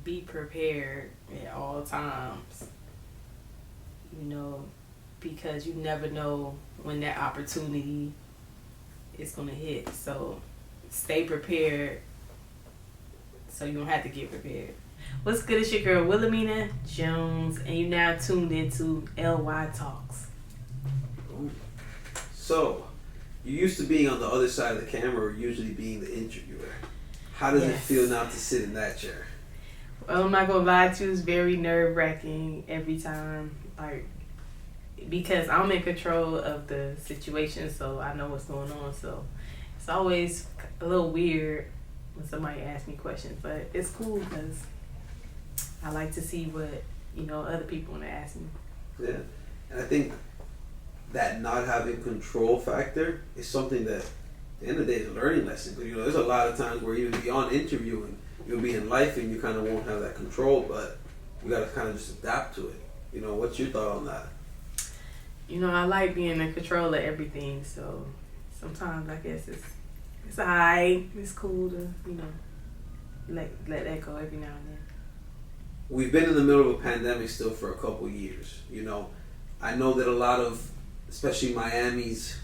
be prepared at all times. You know, because you never know when that opportunity is gonna hit. So stay prepared so you don't have to get prepared. What's good? It's your girl Wilhelmina Jones, and you now tuned into LY Talks. So, you used to being on the other side of the camera, or usually being the interviewer. How does it feel now to sit in that chair? Well, I'm not gonna lie to you, it's very nerve-wracking every time, like, because I'm in control of the situation, so I know what's going on. So it's always a little weird when somebody asks me questions, but it's cool because I like to see what, other people want to ask me. Yeah, and I think that not having control factor is something that at the end of the day is a learning lesson. Because there's a lot of times where you'll be on interviewing, you'll be in life, and you kind of won't have that control, but you got to kind of just adapt to it. What's your thought on that? I like being in control of everything, so sometimes I guess it's alright, it's cool to, let that go every now and then. We've been in the middle of a pandemic still for a couple years. I know that a lot of, especially Miami's,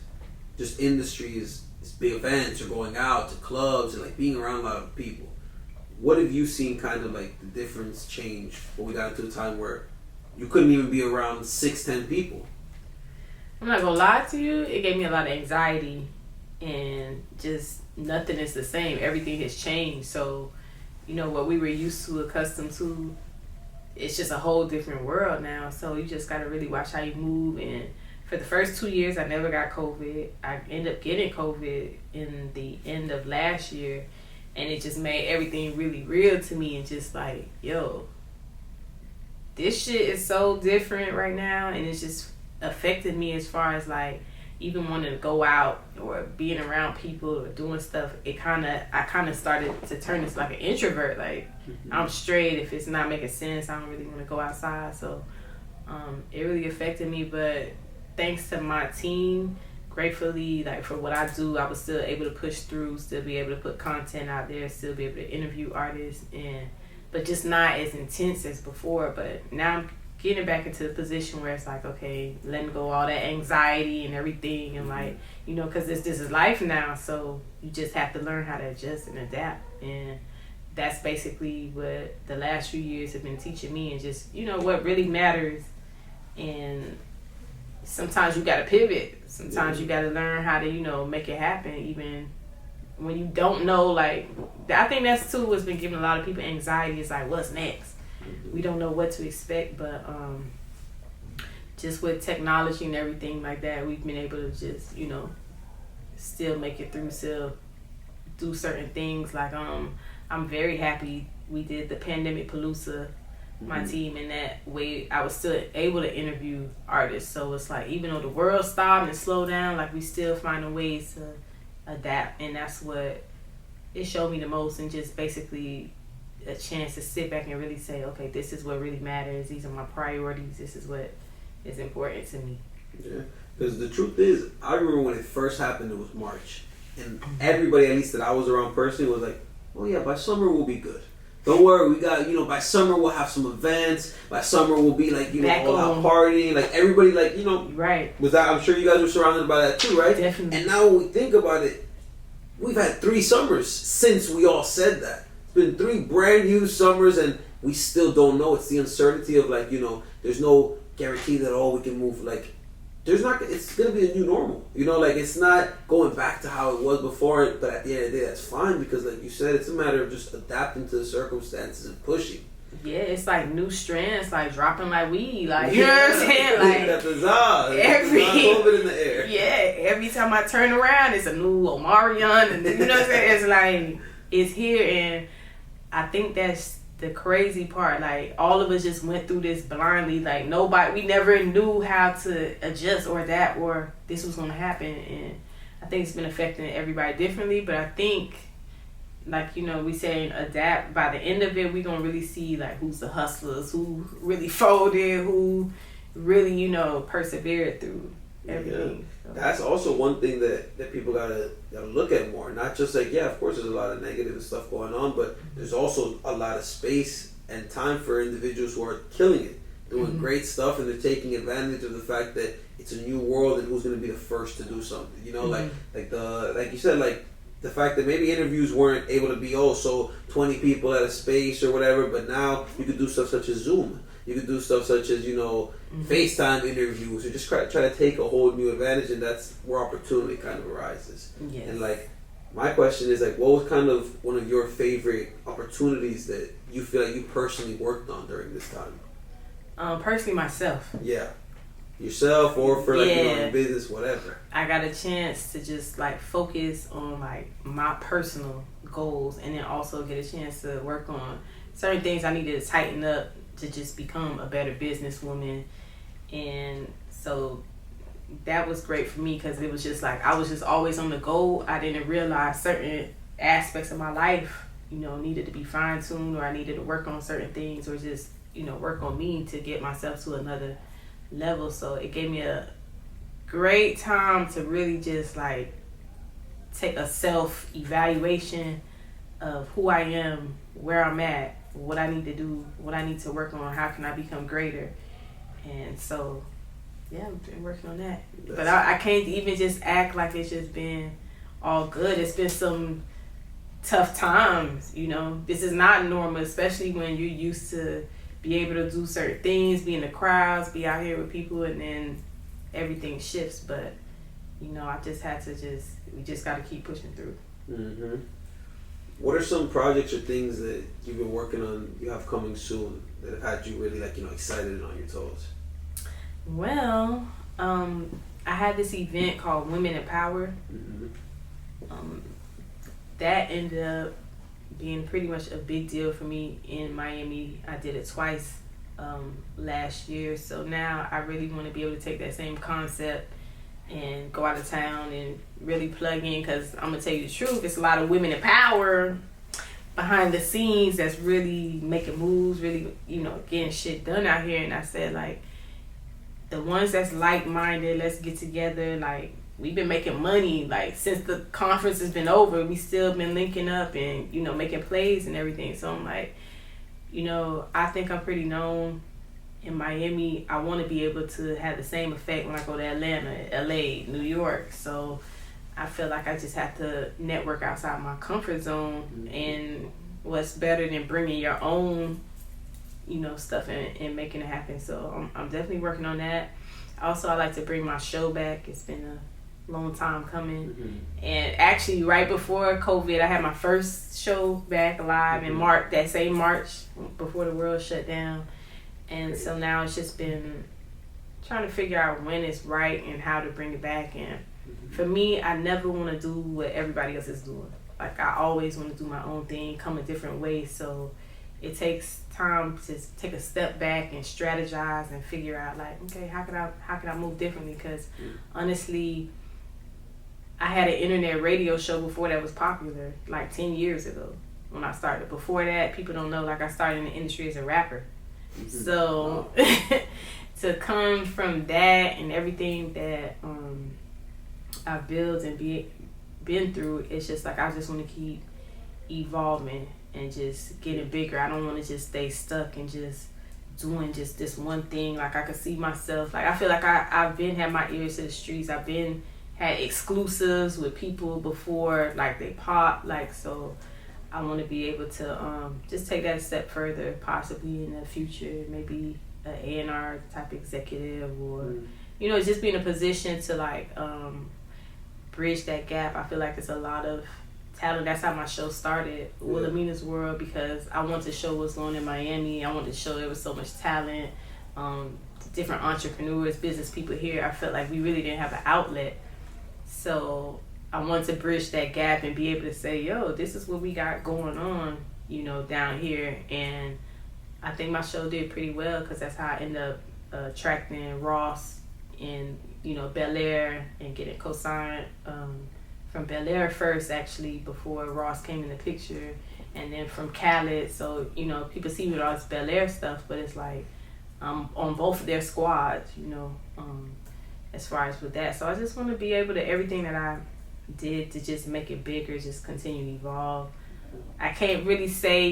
just industry is big events or going out to clubs and like being around a lot of people. What have you seen kind of like the difference change when we got into a time where you couldn't even be around 6-10 people? I'm not gonna lie to you, it gave me a lot of anxiety, and just nothing is the same. Everything has changed. So, what we were used to, accustomed to, it's just a whole different world now. So you just gotta really watch how you move. And for the first 2 years, I never got COVID. I ended up getting COVID in the end of last year, and it just made everything really real to me, and just like, yo, this shit is so different right now, and it's just affected me as far as like even wanting to go out or being around people or doing stuff. I kind of started to turn into like an introvert. Like, I'm straight. If it's not making sense, I don't really want to go outside. So it really affected me, but thanks to my team, gratefully, like for what I do, I was still able to push through, still be able to put content out there, still be able to interview artists, but just not as intense as before. But now I'm getting back into the position where it's like, okay, letting go all that anxiety and everything, and like, because this is life now, so you just have to learn how to adjust and adapt. And that's basically what the last few years have been teaching me, and just, what really matters. And sometimes you gotta pivot. Sometimes you gotta learn how to, make it happen, even when you don't know. Like, I think that's too what's been giving a lot of people anxiety. Is like, what's next? We don't know what to expect, but just with technology and everything like that, we've been able to just, still make it through, still do certain things. Like, I'm very happy we did the Pandemic Palooza, my team, and that way I was still able to interview artists. So it's like, even though the world stopped and slowed down, like, we still finding ways to adapt, and that's what it showed me the most. And just basically a chance to sit back and really say, okay, this is what really matters. These are my priorities. This is what is important to me. Yeah, because the truth is, I remember when it first happened, it was March, and everybody, at least that I was around personally, was like, oh yeah, by summer we'll be good. Don't worry, we got, by summer we'll have some events. By summer we'll be like, all out partying. Like, everybody, like, Right. Was that, I'm sure you guys were surrounded by that too, right? Definitely. And now when we think about it, we've had 3 summers since we all said that. It's been 3 brand new summers, and we still don't know. It's the uncertainty of, like, there's no guarantee that, we can move. Like, it's going to be a new normal. Like, it's not going back to how it was before, but at the end of the day, that's fine, because like you said, it's a matter of just adapting to the circumstances and pushing. Yeah, it's like new strands, like dropping like weed, like, you know what I'm saying? Like, that's bizarre. COVID in the air. Yeah, every time I turn around, it's a new Omarion, and you know what I'm saying? It's like, it's here, and I think that's the crazy part. Like, all of us just went through this blindly. Like, we never knew how to adjust or adapt, or this was going to happen. And I think it's been affecting everybody differently. But I think, like, we saying adapt. By the end of it, we're going to really see, like, who's the hustlers, who really folded, who really, persevered through everything. Yeah. So that's also one thing that people gotta look at more. Not just like, of course there's a lot of negative stuff going on, but there's also a lot of space and time for individuals who are killing it, doing great stuff, and they're taking advantage of the fact that it's a new world and who's going to be the first to do something. You know, like you said, like the fact that maybe interviews weren't able to be 20 people at a space or whatever, but now you could do stuff such as Zoom. You could do stuff such as, FaceTime interviews, or just try to take a whole new advantage, and that's where opportunity kind of arises. Yes. And like, my question is like, what was kind of one of your favorite opportunities that you feel like you personally worked on during this time? Personally, myself. Yeah. Yourself, or for in business, whatever. I got a chance to just like focus on like my personal goals, and then also get a chance to work on certain things I needed to tighten up to just become a better businesswoman. And so that was great for me, because it was just like I was just always on the go. I didn't realize certain aspects of my life, needed to be fine-tuned, or I needed to work on certain things, or just, work on me to get myself to another level. So it gave me a great time to really just like take a self-evaluation of who I am, where I'm at, what I need to do, what I need to work on, how can I become greater. And so yeah, I've been working on that. But I can't even just act like it's just been all good. It's been some tough times, This is not normal, especially when you're used to be able to do certain things, be in the crowds, be out here with people, and then everything shifts. But, I just had to we just got to keep pushing through. Mm-hmm. What are some projects or things that you've been working on, you have coming soon, that have had you really excited and on your toes? Well, I had this event called Women in Power. That ended up being pretty much a big deal for me in Miami. I did it twice last year. So now I really want to be able to take that same concept and go out of town and really plug in, because I'm going to tell you the truth, it's a lot of women in power behind the scenes that's really making moves, really, getting shit done out here. And I said, like, the ones that's like-minded, let's get together. Like, we've been making money, like, since the conference has been over. We still been linking up and, making plays and everything. So I'm like, I think I'm pretty known in Miami. I want to be able to have the same effect when I go to Atlanta, LA, New York. So I feel like I just have to network outside my comfort zone. And what's better than bringing your own stuff and making it happen. So I'm definitely working on that. Also, I like to bring my show back. It's been a long time coming. And actually, right before COVID, I had my first show back live in March, that same March, before the world shut down. And so now it's just been trying to figure out when it's right and how to bring it back. And for me, I never want to do what everybody else is doing. Like, I always want to do my own thing, come a different way. So it takes time to take a step back and strategize and figure out, like, okay, how can I move differently? Because honestly, I had an internet radio show before that was popular, like 10 years ago when I started. Before that, people don't know, like, I started in the industry as a rapper. So to come from that and everything that I've built and been through, it's just like I just want to keep evolving and just getting bigger. I don't want to just stay stuck and just doing just this one thing. Like, I could see myself, like, I feel like I've been had my ears to the streets. I've been had exclusives with people before, like, they pop, like, so I want to be able to just take that a step further, possibly in the future, maybe an A&R type executive, or just be in a position to like bridge that gap. I feel like it's a lot of talent. That's how my show started, Wilhelmina's World, because I wanted to show what's going on in Miami. I wanted to show there was so much talent, different entrepreneurs, business people here. I felt like we really didn't have an outlet. So I wanted to bridge that gap and be able to say, yo, this is what we got going on, down here. And I think my show did pretty well, because that's how I ended up attracting Ross in, Bel Air, and getting co-signed from Bel Air first, actually, before Ross came in the picture, and then from Khaled. So, people see me with all this Bel Air stuff, but it's like I'm on both of their squads, as far as with that. So I just want to be able to, everything that I did, to just make it bigger, just continue to evolve. I can't really say,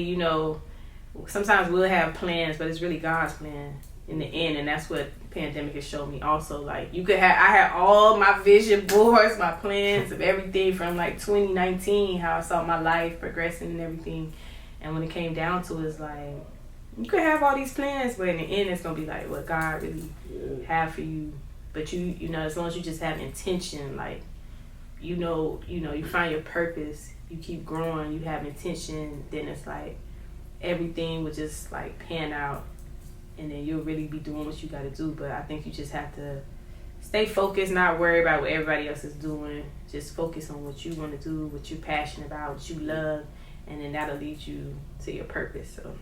sometimes we'll have plans, but it's really God's plan in the end, and that's what pandemic has shown me also. Like, I had all my vision boards, my plans of everything from like 2019, how I saw my life progressing and everything, and when it came down to it, it's like, you could have all these plans, but in the end it's gonna be like what God really have for you. But you know, as long as you just have intention, like, you find your purpose, you keep growing, you have intention, then it's like everything would just like pan out, and then you'll really be doing what you got to do. But I think you just have to stay focused, not worry about what everybody else is doing. Just focus on what you want to do, what you're passionate about, what you love, and then that'll lead you to your purpose. So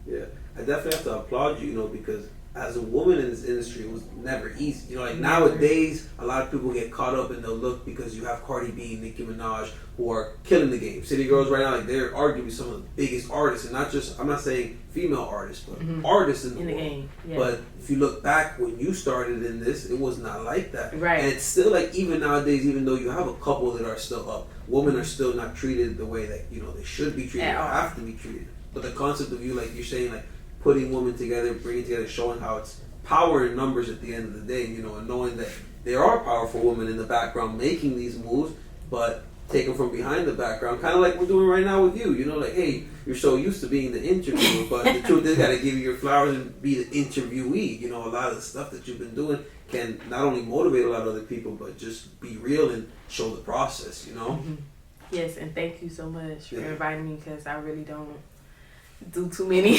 yeah, I definitely have to applaud you, because as a woman in this industry, it was never easy. Like nowadays, a lot of people get caught up in the look because you have Cardi B, Nicki Minaj, who are killing the game. City Girls right now, like, they're arguably some of the biggest artists, and not just, I'm not saying female artists, but artists in the world. Game. Yeah. But if you look back when you started in this, it was not like that. Right. And it's still like, even nowadays, even though you have a couple that are still up, women are still not treated the way that they should be treated, or have to be treated. But the concept of you, like you're saying, like putting women together, bringing together, showing how it's power in numbers at the end of the day, and knowing that there are powerful women in the background making these moves, but take them from behind the background, kind of like we're doing right now with you. Like, hey, you're so used to being the interviewer, but the truth is, got to give you your flowers and be the interviewee. A lot of the stuff that you've been doing can not only motivate a lot of other people, but just be real and show the process. Yes, and thank you so much for inviting me, because I really don't do too many.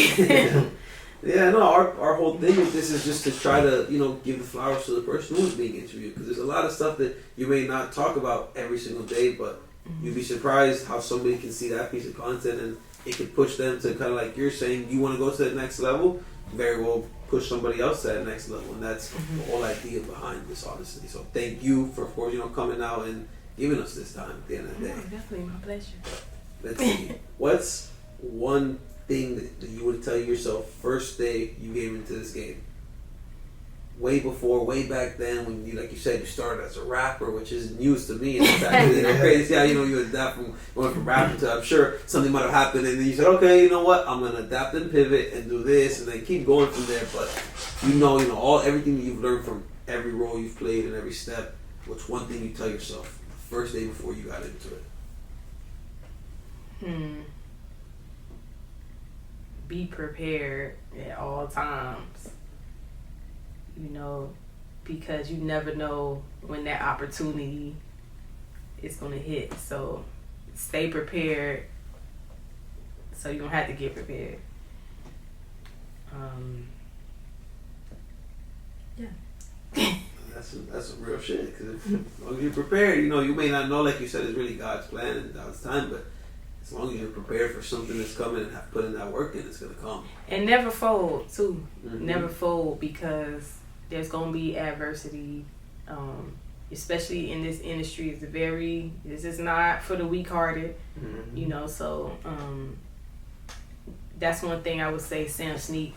Yeah, no, our whole thing with this is just to try to, give the flowers to the person who's being interviewed, because there's a lot of stuff that you may not talk about every single day, but you'd be surprised how somebody can see that piece of content and it could push them to, kind of like you're saying, you want to go to the next level, very well push somebody else to that next level, and that's the whole idea behind this, honestly. So thank you for, of course, coming out and giving us this time at the end of the day. Definitely, my pleasure. Let's see. What's one thing that you would tell yourself first day you came into this game? Way back then, when you, like you said, you started as a rapper, which is news to me. And it's actually crazy how you adapt from going from rapping to, I'm sure something might have happened, and then you said, okay, you know what, I'm gonna adapt and pivot and do this, and then keep going from there. But everything that you've learned from every role you've played and every step. What's one thing you tell yourself the first day before you got into it? Be prepared at all times, because you never know when that opportunity is going to hit. So stay prepared, so you don't have to get prepared. That's some real shit, because as long as you're prepared, you may not know, like you said, it's really God's plan and God's time, but as long as you're prepared for something that's coming and have put in that work in, it's going to come. And never fold, too. Never fold, because there's going to be adversity, especially in this industry. This is not for the weak-hearted, so that's one thing I would say Sam Sneak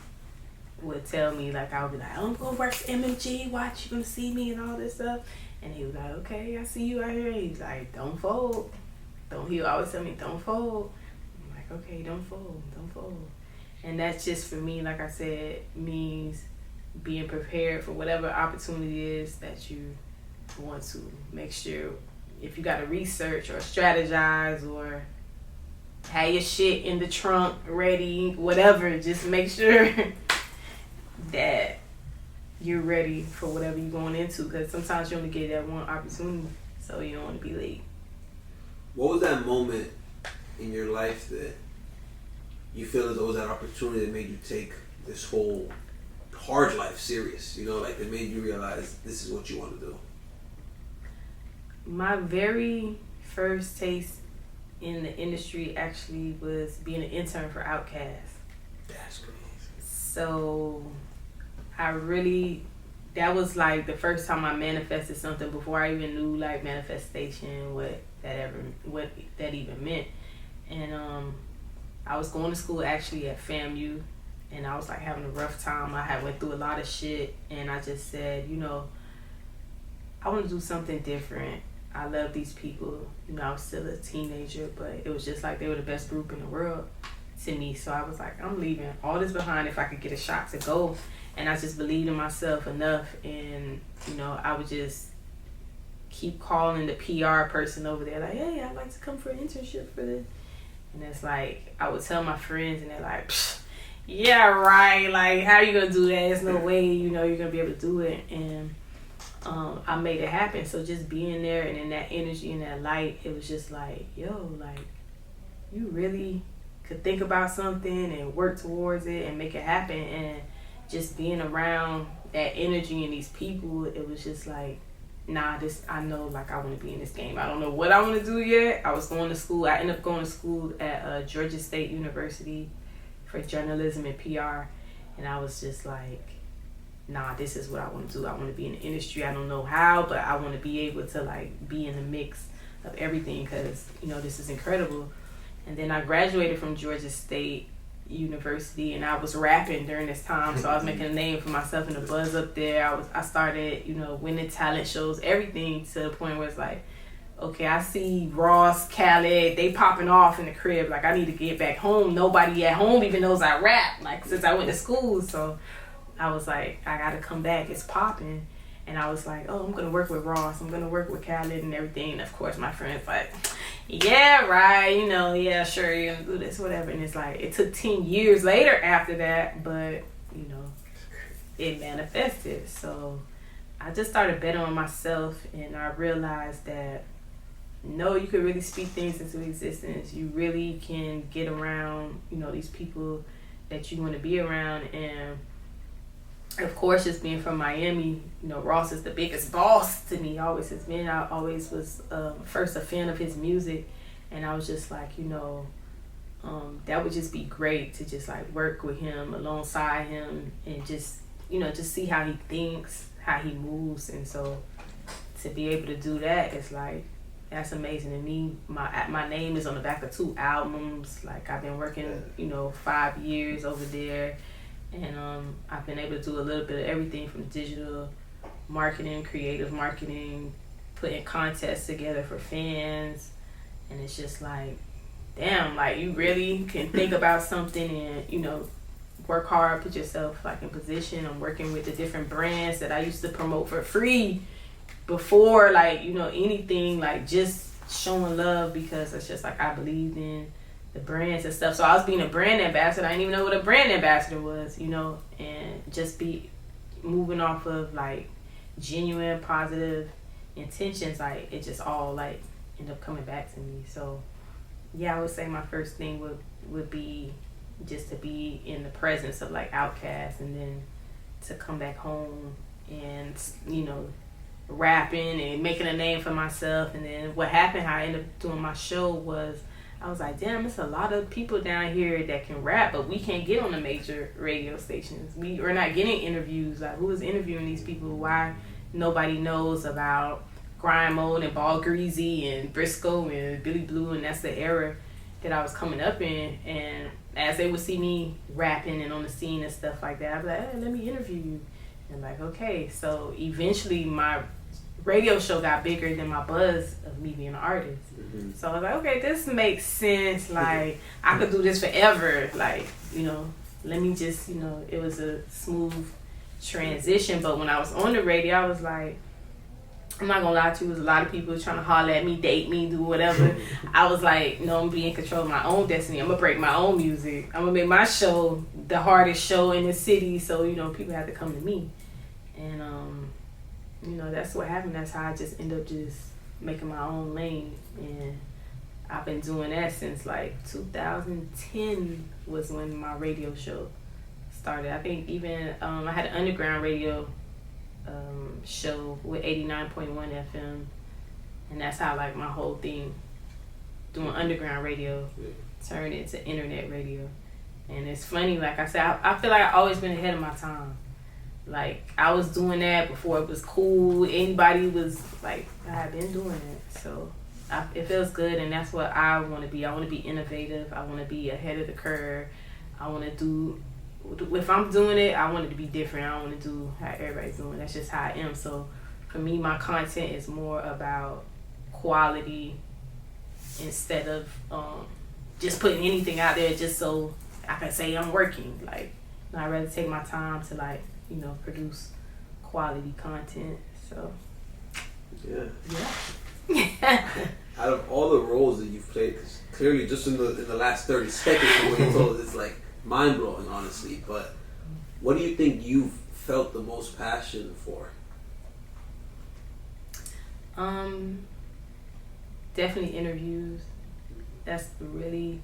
would tell me. Like, I would be like, I'm going to work for MMG, watch, you going to see me and all this stuff. And he was like, okay, I see you out here. He's like, don't fold. He would always tell me, don't fold. I'm like, okay, don't fold. And that's just, for me, like I said, means being prepared for whatever opportunity is that you want to. Make sure, if you got to research or strategize or have your shit in the trunk ready, whatever, just make sure that you're ready for whatever you're going into, because sometimes you only get that one opportunity, so you don't want to be late. What was that moment in your life that you feel as though was that opportunity that made you take this whole hard life serious? Like that made you realize this is what you want to do? My very first taste in the industry actually was being an intern for Outkast. That's crazy. So that was like the first time I manifested something before I even knew like manifestation, what that even meant. And I was going to school actually at FAMU, and I was like having a rough time. I had went through a lot of shit, and I just said, I want to do something different. I love these people. I was still a teenager, but it was just like they were the best group in the world to me. So I was like, I'm leaving all this behind if I could get a shot to go. And I just believed in myself enough, and I would just keep calling the PR person over there, like, hey, I'd like to come for an internship for this. And it's like, I would tell my friends, and they're like, yeah, right, like, how you gonna do that? There's no way, you're gonna be able to do it. And I made it happen. So just being there and in that energy and that light, it was just like, yo, like, you really could think about something and work towards it and make it happen. And just being around that energy and these people, it was just like, nah, I know, like, I want to be in this game. I don't know what I want to do yet. I was going to school. I ended up going to school at Georgia State University for journalism and PR. And I was just like, nah, this is what I want to do. I want to be in the industry. I don't know how, but I want to be able to, like, be in the mix of everything because, this is incredible. And then I graduated from Georgia State University, and I was rapping during this time, so I was making a name for myself in the buzz up there. I started, winning talent shows, everything, to the point where it's like, okay, I see Ross, Khaled, they popping off in the crib. Like, I need to get back home. Nobody at home even knows I rap, like, since I went to school. So I was like, I gotta come back. It's popping. And I was like, oh, I'm gonna work with Ross. I'm gonna work with Khaled and everything. And of course, my friend's like, yeah, right, yeah, sure, you're gonna do this, whatever. And it's like, it took 10 years later after that, but, it manifested. So I just started betting on myself, and I realized that, no, you could really speak things into existence. You really can get around, these people that you want to be around. And of course, just being from Miami, Ross is the biggest boss to me, always has been. I always was first a fan of his music, and I was just like, that would just be great to just like work with him, alongside him, and just, just see how he thinks, how he moves. And so to be able to do that, it's like, that's amazing to me. My name is on the back of 2 albums. Like, I've been working, 5 years over there. And I've been able to do a little bit of everything from digital marketing, creative marketing, putting contests together for fans. And it's just like, damn, like, you really can think about something and, work hard, put yourself, like, in position. I'm working with the different brands that I used to promote for free before, like, anything, like, just showing love, because it's just like, I believed in the brands and stuff. So I was being a brand ambassador. I didn't even know what a brand ambassador was, and just be moving off of, like, genuine positive intentions. Like, it just all, like, end up coming back to me. So yeah, I would say my first thing would be just to be in the presence of, like, Outkast, and then to come back home and, rapping and making a name for myself. And then what happened, how I ended up doing my show, was I was like, damn, it's a lot of people down here that can rap, but we can't get on the major radio stations. We're not getting interviews. Like, who is interviewing these people? Why nobody knows about Grind Mode and Ball Greasy and Briscoe and Billy Blue? And that's the era that I was coming up in. And as they would see me rapping and on the scene and stuff like that, I'd be like, hey, let me interview you. And like, okay. So eventually my radio show got bigger than my buzz of me being an artist. Mm-hmm. So I was like, okay, this makes sense. Like, I could do this forever. Like, let me just, it was a smooth transition. But when I was on the radio, I was like, I'm not gonna lie to you, there was a lot of people trying to holler at me, date me, do whatever. I was like, no, I'm being in control of my own destiny. I'm gonna break my own music. I'm gonna make my show the hardest show in the city, so, people have to come to me. And, that's what happened. That's how I just end up just making my own lane. And I've been doing that since, like, 2010 was when my radio show started. I think even I had an underground radio show with 89.1 FM, and that's how, like, my whole thing, doing underground radio, turned into internet radio. And it's funny, like I said, I feel like I've always been ahead of my time. Like, I was doing that before it was cool. Anybody was like, I've been doing it. So it feels good, and that's what I want to be. I want to be innovative. I want to be ahead of the curve. I want to do, if I'm doing it, I want it to be different. I don't want to do how everybody's doing. That's just how I am. So for me, my content is more about quality instead of just putting anything out there just so I can say I'm working. Like, I'd rather take my time to, like, you know, produce quality content. So yeah. Out of all the roles that you've played, 'cause clearly just in the last 30 seconds of what you told us, it's like mind blowing, honestly. But what do you think you've felt the most passion for? Definitely interviews. That's really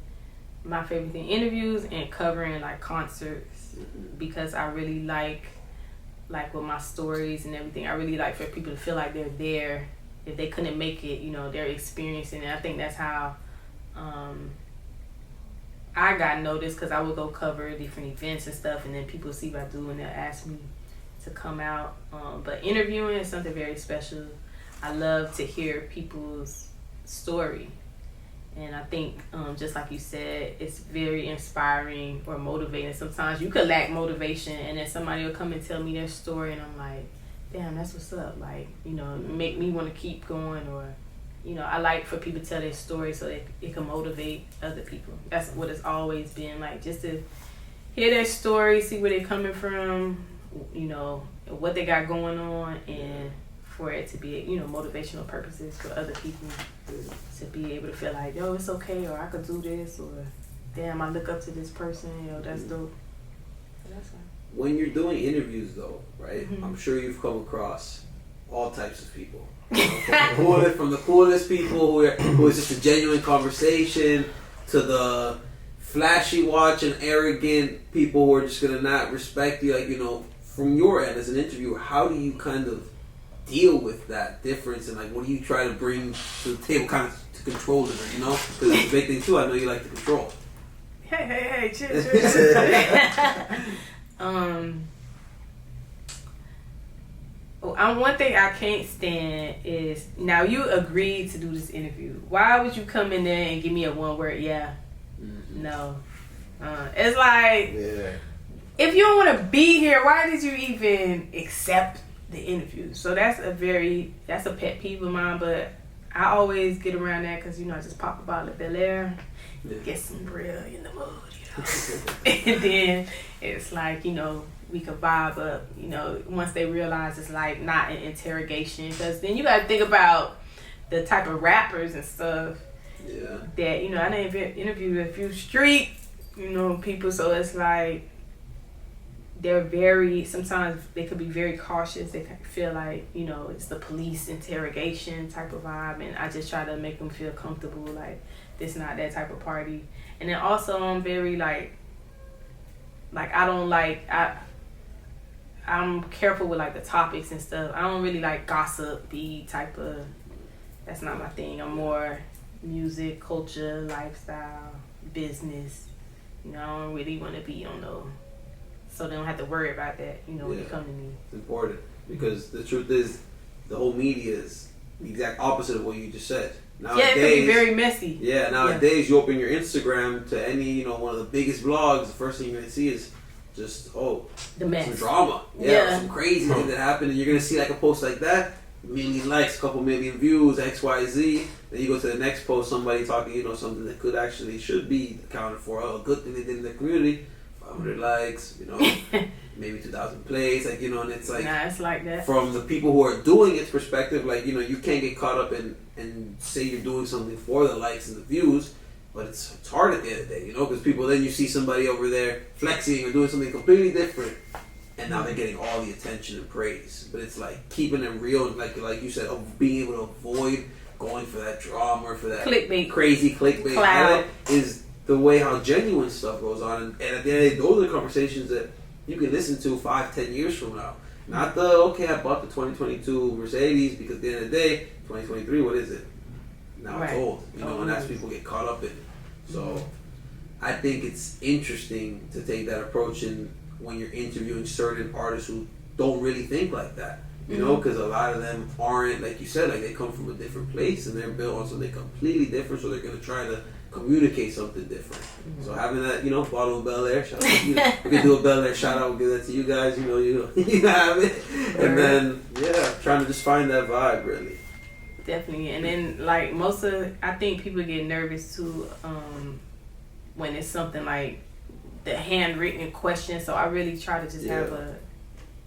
my favorite thing. Interviews and covering like concerts, because I really like with my stories and everything, I really like for people to feel like they're there. If they couldn't make it, you know, they're experiencing it. I think that's how I got noticed, because I would go cover different events and stuff, and then people see what I do and they'll ask me to come out. But interviewing is something very special. I love to hear people's story. And I think, just like you said, it's very inspiring or motivating. Sometimes you could lack motivation, and then somebody will come and tell me their story, and I'm like, damn, that's what's up. Like, you know, make me want to keep going. Or, you know, I like for people to tell their story so that it can motivate other people. That's what it's always been, like, just to hear their story, see where they're coming from, you know, what they got going on, and for it to be, you know, motivational purposes for other people to be able to feel like, yo, it's okay, or I could do this, or damn, I look up to this person, yo, that's dope. So that's fine. When you're doing interviews, though, right? I'm sure you've come across all types of people. You know, from the coolest people who is just a genuine conversation, to the flashy watching, arrogant people who are just gonna not respect you. Like, you know, from your end as an interviewer, how do you kind of deal with that difference, and like, what do you try to bring to the table, kind of to control it? You know, because it's a big thing too. I know you like to control. Hey, chill. One thing I can't stand is, now you agreed to do this interview. Why would you come in there and give me a one word yeah? No. It's like, if you don't want to be here, why did you even accept the interview? So that's a pet peeve of mine, but I always get around that because, you know, I just pop a bottle of Bel Air, get some real in the mood, you know. And then it's like, you know, we could vibe up, you know, once they realize it's like not an interrogation, because then you got to think about the type of rappers and stuff that, you know, I didn't interview a few street, you know, people, so it's like sometimes they could be very cautious. They feel like, you know, it's the police interrogation type of vibe, and I just try to make them feel comfortable, like this not that type of party. And then also I'm very like I don't like, I'm careful with like the topics and stuff. I don't really like gossipy type of, that's not my thing. I'm more music, culture, lifestyle, business. You know, I don't really want to be on no, so they don't have to worry about that, you know, when you come to me. It's important, because the truth is, the whole media is the exact opposite of what you just said. Nowadays, it can be very messy. Nowadays you open your Instagram to any, you know, one of the biggest blogs, the first thing you're going to see is just, the mess. Some drama. Some crazy thing that happened, and you're going to see like a post like that, million likes, a couple million views, XYZ. Then you go to the next post, somebody talking, you know, something that should be accounted for, a good thing they did in the community, 500 likes, you know, maybe 2,000 plays, like, you know, and it's like, it's like that. From the people who are doing its perspective, like, you know, you can't get caught up and say you're doing something for the likes and the views, but it's hard at the end of the day, you know, because people, then you see somebody over there flexing or doing something completely different, and now they're getting all the attention and praise. But it's like keeping it real, and like you said, being able to avoid going for that drama or for that crazy clickbait. That is the way how genuine stuff goes on, and at the end of the day, those are conversations that you can listen to 5-10 years from now. Not I bought the 2022 Mercedes, because at the end of the day, 2023, what is it? Now it's old, you know, and that's people get caught up in. So I think it's interesting to take that approach when you're interviewing certain artists who don't really think like that, you know, because a lot of them aren't, like you said, like they come from a different place and they're built on something completely different, so they're going to try to communicate something different. So having that, you know, bottle of Bel Air, shout out to you. We can do a Bel Air shout out, we'll give that to you guys, you know, you have it. And then, trying to just find that vibe, really. Definitely. And then, like, I think people get nervous too, when it's something like the handwritten question. So I really try to just have a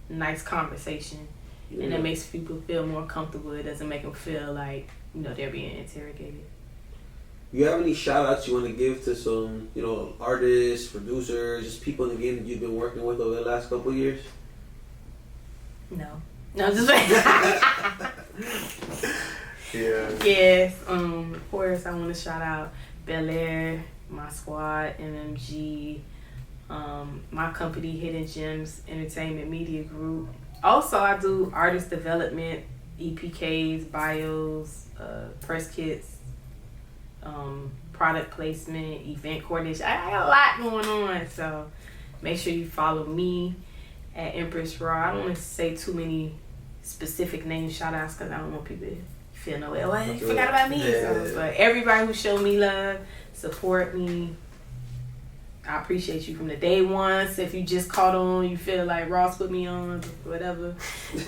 nice conversation, and that makes people feel more comfortable. It doesn't make them feel like, you know, they're being interrogated. You have any shout outs you want to give to some, you know, artists, producers, just people in the game that you've been working with over the last couple of years? No, just yes. Of course, I want to shout out Bel Air, my squad, MMG, my company, Hidden Gems Entertainment Media Group. Also, I do artist development, EPKs, bios, press kits, product placement, event coordination. I got a lot going on, so make sure you follow me at Empress Raw. I don't want to say too many specific name shout outs because I don't want people to feel no way. Well, you forgot about me. But everybody who showed me love, support me. I appreciate you from the day one. So if you just caught on, you feel like Ross put me on, whatever.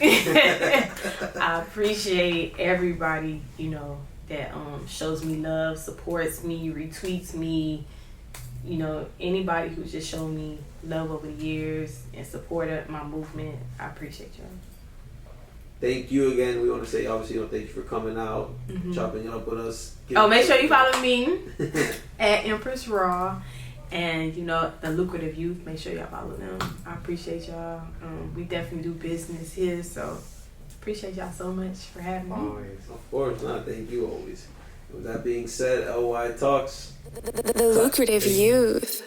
I appreciate everybody, you know, that shows me love, supports me, retweets me. You know, anybody who's just shown me love over the years and supported my movement, I appreciate y'all. Thank you again. We want to say, obviously, thank you for coming out, chopping it up with us. Make sure you follow me at Empress Raw. And, you know, the Lucrative Youth, make sure y'all follow them. I appreciate y'all. We definitely do business here, so appreciate y'all so much for having me. Always. Of course, thank you always. With that being said, LY Talks. The Lucrative Youth.